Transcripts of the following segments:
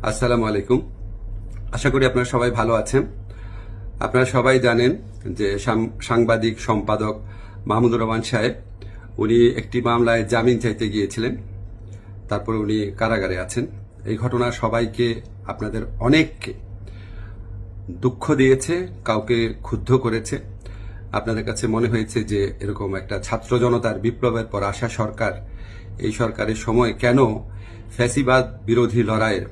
আসসালামু আলাইকুম। আশা করি আপনারা সবাই ভালো আছেন। আপনারা সবাই জানেন যে সাংবাদিক সম্পাদক মাহমুদুর রহমান সাহেব উনি একটি মামলায় জামিন চাইতে গিয়েছিলেন, তারপরে উনি কারাগারে আছেন। এই ঘটনা সবাইকে, আপনাদের অনেককে দুঃখ দিয়েছে, কাউকে ক্ষুব্ধ করেছে। আপনাদের কাছে মনে হয়েছে যে এরকম একটা ছাত্র জনতার বিপ্লবের পর আসা সরকার, এই সরকারের সময় কেন ফ্যাসিবাদ বিরোধী লড়াইয়ের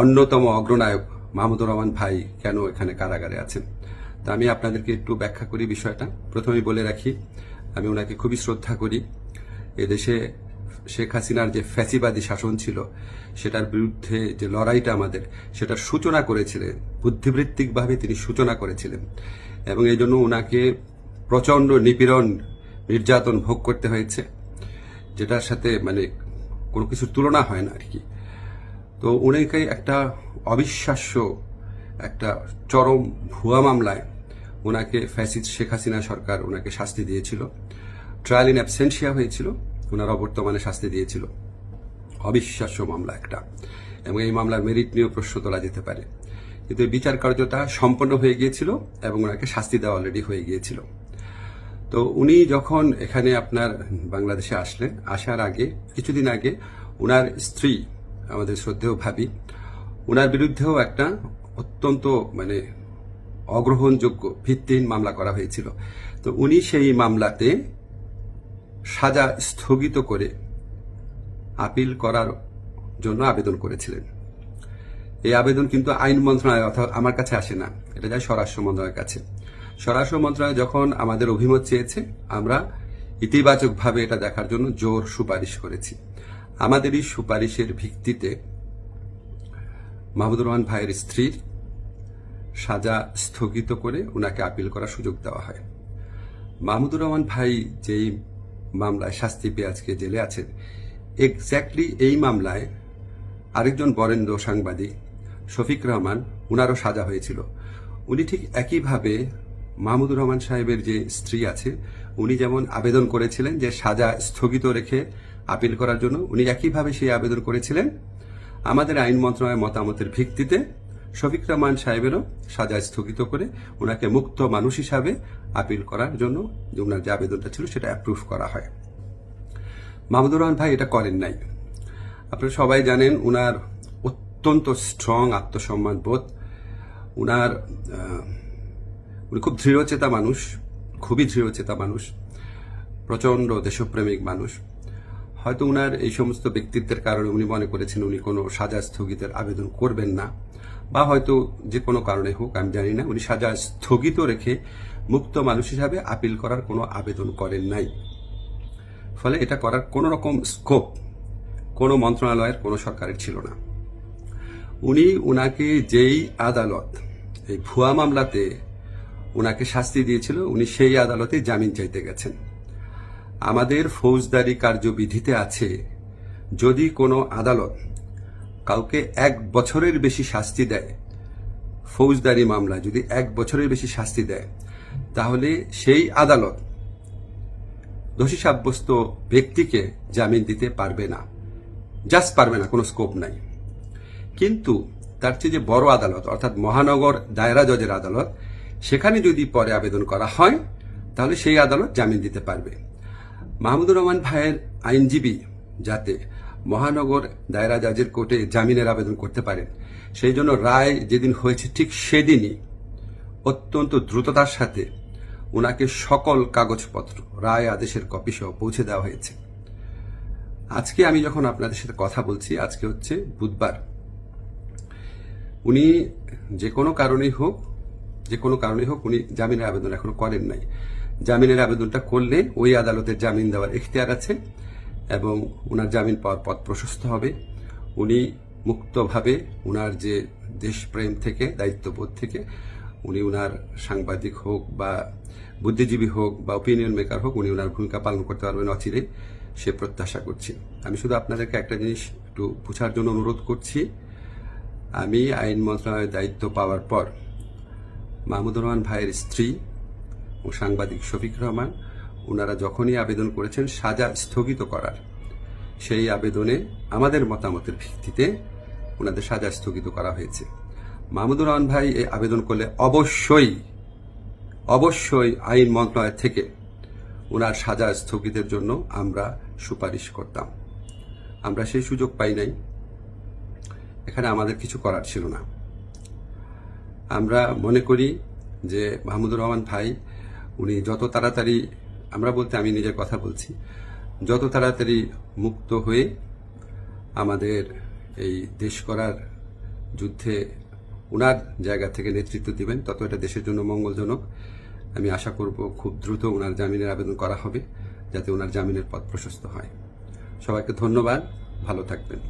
অন্যতম অগ্রনায়ক মাহমুদুর রহমান ভাই কেন এখানে কারাগারে আছেন। তা আমি আপনাদেরকে একটু ব্যাখ্যা করি বিষয়টা। প্রথমেই বলে রাখি, আমি ওনাকে খুবই শ্রদ্ধা করি। এদেশে শেখ হাসিনার যে ফ্যাসিবাদী শাসন ছিল, সেটার বিরুদ্ধে যে লড়াইটা আমাদের, সেটার সূচনা করেছিলেন, বুদ্ধিবৃত্তিকভাবে তিনি সূচনা করেছিলেন, এবং এই জন্য ওনাকে প্রচণ্ড নিপীড়ন, নির্যাতন ভোগ করতে হয়েছে, যেটার সাথে কোনো কিছুর তুলনা হয় না আর কি। তো উনাকে একটা অবিশ্বাস্য, একটা চরম ভুয়া মামলায় ওনাকে ফ্যাসিস্ট শেখ হাসিনা সরকার ওনাকে শাস্তি দিয়েছিল। ট্রায়াল ইন অ্যাবসেন্সিয়া হয়েছিল, ওনার অবর্তমানে শাস্তি দিয়েছিল। অবিশ্বাস্য মামলা একটা, এবং এই মামলার মেরিট নিয়েও প্রশ্ন তোলা যেতে পারে। কিন্তু এই বিচার কার্যটা সম্পন্ন হয়ে গিয়েছিল এবং ওনাকে শাস্তি দেওয়া অলরেডি হয়ে গিয়েছিল। তো উনি যখন এখানে আপনার বাংলাদেশে আসলেন, আসার আগে কিছুদিন আগে ওনার স্ত্রী, আমাদের শ্রদ্ধেয় ভাবি, ওনার বিরুদ্ধেও একটা অত্যন্ত অগ্রহণযোগ্য ভিত্তিহীন মামলা করা হয়েছিল। তো উনি সেই মামলাতে সাজা স্থগিত করে আপিল করার জন্য আবেদন করেছিলেন। এই আবেদন কিন্তু আইন মন্ত্রণালয় অর্থাৎ আমার কাছে আসে না, এটা যায় স্বরাষ্ট্র মন্ত্রণালয়ের কাছে। স্বরাষ্ট্র মন্ত্রণালয় যখন আমাদের অভিমত চেয়েছে, আমরা ইতিবাচকভাবে এটা দেখার জন্য জোর সুপারিশ করেছি। আমাদের এই সুপারিশের ভিত্তিতে মাহমুদুর রহমান ভাইয়ের স্ত্রীর সাজা স্থগিত করে ওনাকে আপিল করার সুযোগ দেওয়া হয়। মাহমুদুর রহমান ভাই যেই মামলায় শাস্তি পেয়ে আজকে জেলে আছেন, এক্স্যাক্টলি এই মামলায় আরেকজন বরেণ্য সাংবাদিক শফিক রহমান, উনারও সাজা হয়েছিল। উনি ঠিক একইভাবে মাহমুদুর রহমান সাহেবের যে স্ত্রী আছে, উনি যেমন আবেদন করেছিলেন যে সাজা স্থগিত রেখে আপিল করার জন্য, উনি একইভাবে সেই আবেদন করেছিলেন। আমাদের আইন মন্ত্রণালয়ের মতামতের ভিত্তিতে শফিক রহমান সাহেবেরও সাজা স্থগিত করে ওনাকে মুক্ত মানুষ হিসাবে আপিল করার জন্য যে ওনার যে আবেদনটা ছিল সেটা অ্যাপ্রুভ করা হয়। মাহমুদুর রহমান ভাই এটা করেন নাই। আপনারা সবাই জানেন উনার অত্যন্ত স্ট্রং আত্মসম্মান বোধ, উনি খুব দৃঢ়চেতা মানুষ, খুবই দৃঢ়চেতা মানুষ, প্রচণ্ড দেশপ্রেমিক মানুষ। হয়তো উনার এই সমস্ত ব্যক্তিত্বের কারণে উনি মনে করেছেন উনি কোনো সাজা স্থগিতের আবেদন করবেন না, বা হয়তো যে কোনো কারণে হোক, আমি জানি না, উনি সাজা স্থগিত রেখে মুক্ত মানুষ হিসাবে আপিল করার কোনো আবেদন করেন নাই। ফলে এটা করার কোনো রকম স্কোপ কোনো মন্ত্রণালয়ের, কোনো সরকারের ছিল না। উনাকে যেই আদালত এই ভুয়া মামলাতে উনাকে শাস্তি দিয়েছিল, উনি সেই আদালতে জামিন চাইতে গেছেন। আমাদের ফৌজদারি কার্যবিধিতে আছে, যদি কোনো আদালত কাউকে 1 বছরের বেশি শাস্তি দেয়, ফৌজদারি মামলায় যদি 1 বছরের বেশি শাস্তি দেয়, তাহলে সেই আদালত দোষী সাব্যস্ত ব্যক্তিকে জামিন দিতে পারবে না, জাস্ট পারবে না, কোনো স্কোপ নাই। কিন্তু তার চেয়ে যে বড় আদালত, অর্থাৎ মহানগর দায়রা জজের আদালত, সেখানে যদি পরে আবেদন করা হয়, তাহলে সেই আদালত জামিন দিতে পারবে। মাহমুদুর রহমান ভাইয়ের আইনজীবী যাতে মহানগর দায়রা জজের কোর্টে জামিনের আবেদন করতে পারেন, সেই জন্য রায় যেদিন হয়েছে ঠিক সেদিনই অত্যন্ত দ্রুততার সাথে ওনাকে সকল কাগজপত্র, রায় আদেশের কপি সহ পৌঁছে দেওয়া হয়েছে। আজকে আমি যখন আপনাদের সাথে কথা বলছি, আজকে হচ্ছে বুধবার, উনি যে কোনো কারণেই হোক উনি জামিনের আবেদন এখনো করেন নাই। জামিনের আবেদনটা করলে ওই আদালতের জামিন দেওয়ার এখতিয়ার আছে এবং ওনার জামিন পাওয়ার পথ প্রশস্ত হবে। উনি মুক্তভাবে ওনার যে দেশপ্রেম থেকে, দায়িত্ববোধ থেকে, উনি ওনার সাংবাদিক হোক বা বুদ্ধিজীবী হোক বা ওপিনিয়ন মেকার হোক, উনি ওনার ভূমিকা পালন করতে পারবেন অচিরে, সে প্রত্যাশা করছি। আমি শুধু আপনাদেরকে একটা জিনিস একটু বোঝার জন্য অনুরোধ করছি। আমি আইন মন্ত্রণালয়ের দায়িত্ব পাওয়ার পর মাহমুদুর রহমান ভাইয়ের স্ত্রী ও সাংবাদিক শফিক রহমান, ওনারা যখনই আবেদন করেছেন সাজা স্থগিত করার, সেই আবেদনে আমাদের মতামতের ভিত্তিতে ওনাদের সাজা স্থগিত করা হয়েছে। মাহমুদুর রহমান ভাই এই আবেদন করলে অবশ্যই আইন মন্ত্রণালয় থেকে ওনার সাজা স্থগিতের জন্য আমরা সুপারিশ করতাম। আমরা সেই সুযোগ পাই নাই, এখানে আমাদের কিছু করার ছিল না। আমরা মনে করি যে মাহমুদুর রহমান ভাই উনি যত তাড়াতাড়ি, আমরা বলতে আমি নিজের কথা বলছি, যত তাড়াতাড়ি মুক্ত হয়ে আমাদের এই দেশ করার যুদ্ধে ওনার জায়গা থেকে নেতৃত্ব দিবেন, তত এটা দেশের জন্য মঙ্গলজনক। আমি আশা করব খুব দ্রুত ওনার জামিনের আবেদন করা হবে, যাতে ওনার জামিনের পথ প্রশস্ত হয়। সবাইকে ধন্যবাদ, ভালো থাকবেন।